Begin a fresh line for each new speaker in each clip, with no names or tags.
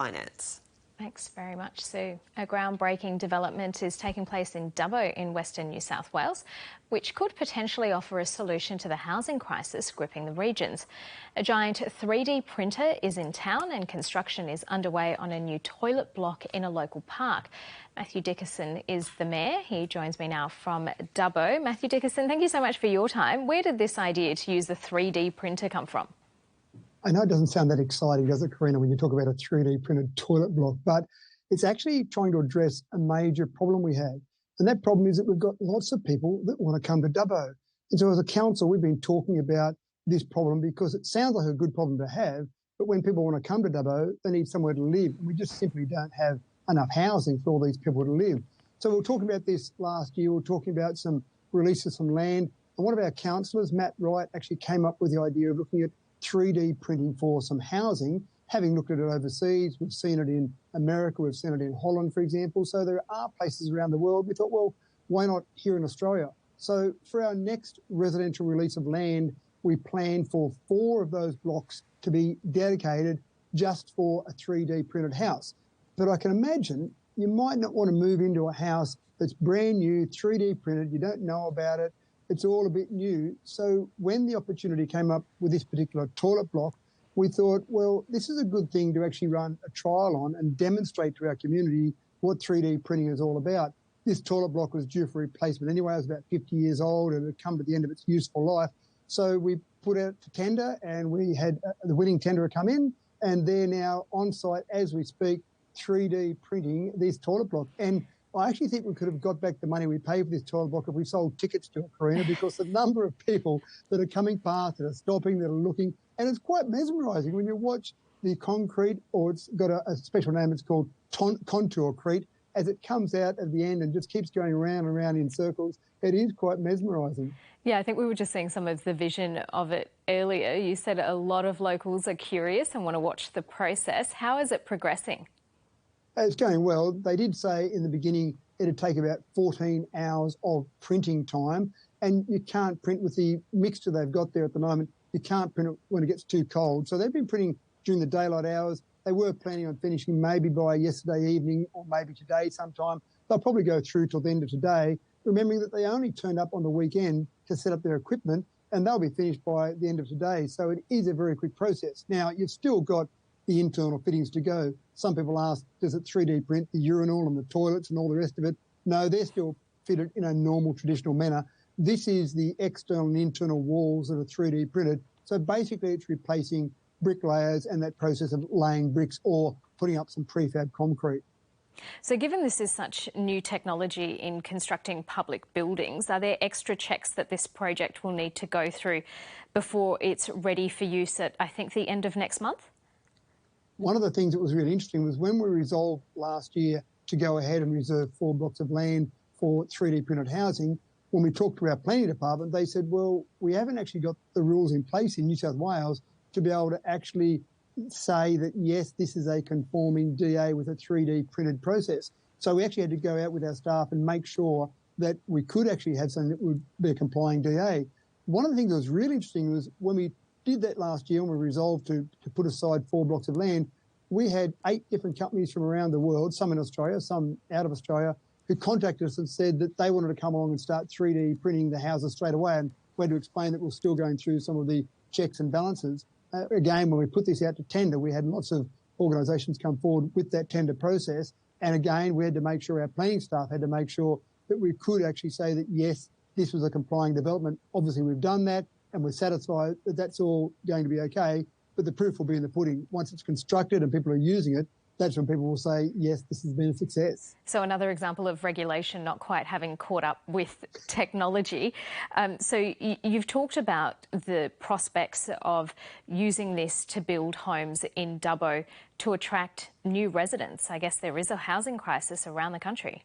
finance.
Thanks very much, Sue. A groundbreaking development is taking place in Dubbo in Western New South Wales, which could potentially offer a solution to the housing crisis gripping the regions. A giant 3D printer is in town and construction is underway on a new toilet block in a local park. Matthew Dickerson is the mayor. He joins me now from Dubbo. Matthew Dickerson, thank you so much for your time. Where did this idea to use the 3D printer come from?
I know it doesn't sound that exciting, does it, Karina, when you talk about a 3D printed toilet block, but it's actually trying to address a major problem we have. And that problem is that we've got lots of people that want to come to Dubbo. And so as a council, we've been talking about this problem because it sounds like a good problem to have, but when people want to come to Dubbo, they need somewhere to live. And we just simply don't have enough housing for all these people to live. So we were talking about this last year. We were talking about some release of some land. And one of our councillors, Matt Wright, actually came up with the idea of looking at 3D printing for some housing, having looked at it overseas. We've seen it in America, we've seen it in Holland, for example. So there are places around the world. We thought, well, why not here in Australia? So for our next residential release of land, we plan for 4 of those blocks to be dedicated just for a 3D printed house. But I can imagine you might not want to move into a house that's brand new, 3D printed, you don't know about it, it's all a bit new. So when the opportunity came up with this particular toilet block, we thought, well, this is a good thing to actually run a trial on and demonstrate to our community what 3D printing is all about. This toilet block was due for replacement anyway. It was about 50 years old and it had come to the end of its useful life. So we put out to tender and we had the winning tenderer come in, and they're now on site as we speak, 3D printing this toilet block. And I actually think we could have got back the money we paid for this toilet block if we sold tickets to it, Karina, because the number of people that are coming past, that are stopping, that are looking, and it's quite mesmerising when you watch the concrete, or it's got a special name, it's called contourcrete, as it comes out at the end and just keeps going round and round in circles. It is quite mesmerising.
Yeah, I think we were just seeing some of the vision of it earlier. You said a lot of locals are curious and want to watch the process. How is it progressing?
It's going well. They did say in the beginning it'd take about 14 hours of printing time, and you can't print with the mixture they've got there at the moment. You can't print it when it gets too cold. So they've been printing during the daylight hours. They were planning on finishing maybe by yesterday evening or maybe today sometime. They'll probably go through till the end of today, remembering that they only turned up on the weekend to set up their equipment, and they'll be finished by the end of today. So it is a very quick process. Now, you've still got the internal fittings to go. Some people ask, does it 3D print the urinal and the toilets and all the rest of it? No, they're still fitted in a normal, traditional manner. This is the external and internal walls that are 3D printed. So basically it's replacing bricklayers and that process of laying bricks or putting up some prefab concrete.
So given this is such new technology in constructing public buildings, are there extra checks that this project will need to go through before it's ready for use at, I think, the end of next month?
One of the things that was really interesting was when we resolved last year to go ahead and reserve 4 blocks of land for 3D printed housing, when we talked to our planning department, they said, well, we haven't actually got the rules in place in New South Wales to be able to actually say that, yes, this is a conforming DA with a 3D printed process. So we actually had to go out with our staff and make sure that we could actually have something that would be a complying DA. One of the things that was really interesting was when we did that last year and we resolved to put aside 4 blocks of land, we had 8 different companies from around the world, some in Australia, some out of Australia, who contacted us and said that they wanted to come along and start 3D printing the houses straight away. And we had to explain that we're still going through some of the checks and balances. Again, when we put this out to tender, we had lots of organisations come forward with that tender process. And again, we had to make sure, our planning staff had to make sure that we could actually say that, yes, this was a complying development. Obviously, we've done that and we're satisfied that that's all going to be okay. But the proof will be in the pudding. Once it's constructed and people are using it, that's when people will say, yes, this has been a success.
So another example of regulation not quite having caught up with technology. So you've talked about the prospects of using this to build homes in Dubbo to attract new residents. I guess there is a housing crisis around the country.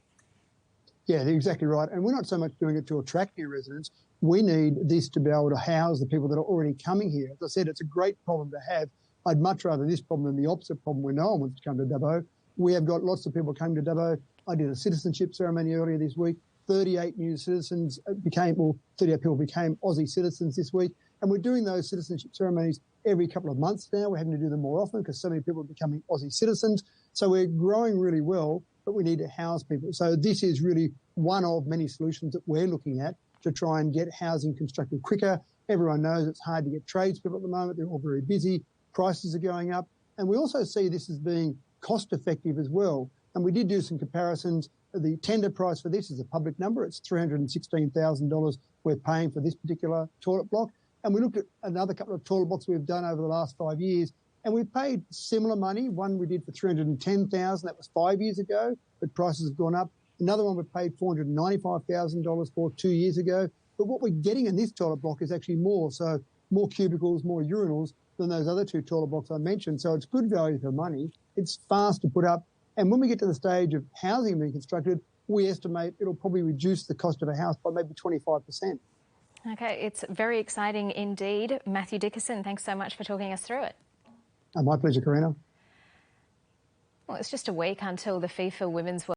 Yeah, you're exactly right. And we're not so much doing it to attract new residents. We need this to be able to house the people that are already coming here. As I said, it's a great problem to have. I'd much rather this problem than the opposite problem where no one wants to come to Dubbo. We have got lots of people coming to Dubbo. I did a citizenship ceremony earlier this week. 38 new citizens became, or 38 people became Aussie citizens this week. And we're doing those citizenship ceremonies every couple of months now. We're having to do them more often because so many people are becoming Aussie citizens. So we're growing really well, but we need to house people. So this is really one of many solutions that we're looking at to try and get housing constructed quicker. Everyone knows it's hard to get tradespeople at the moment. They're all very busy. Prices are going up. And we also see this as being cost effective as well. And we did do some comparisons. The tender price for this is a public number. It's $316,000 we're paying for this particular toilet block. And we looked at another couple of toilet blocks we've done over the last 5 years, and we paid similar money. One we did for $310,000. That was 5 years ago, but prices have gone up. Another one we paid $495,000 for 2 years ago. But what we're getting in this toilet block is actually more. So more cubicles, more urinals than those other two toilet blocks I mentioned. So it's good value for money. It's fast to put up. And when we get to the stage of housing being constructed, we estimate it'll probably reduce the cost of a house by maybe 25%.
Okay, it's very exciting indeed. Matthew Dickerson, thanks so much for talking us through it.
My pleasure, Karina.
Well, it's just a week until the FIFA Women's World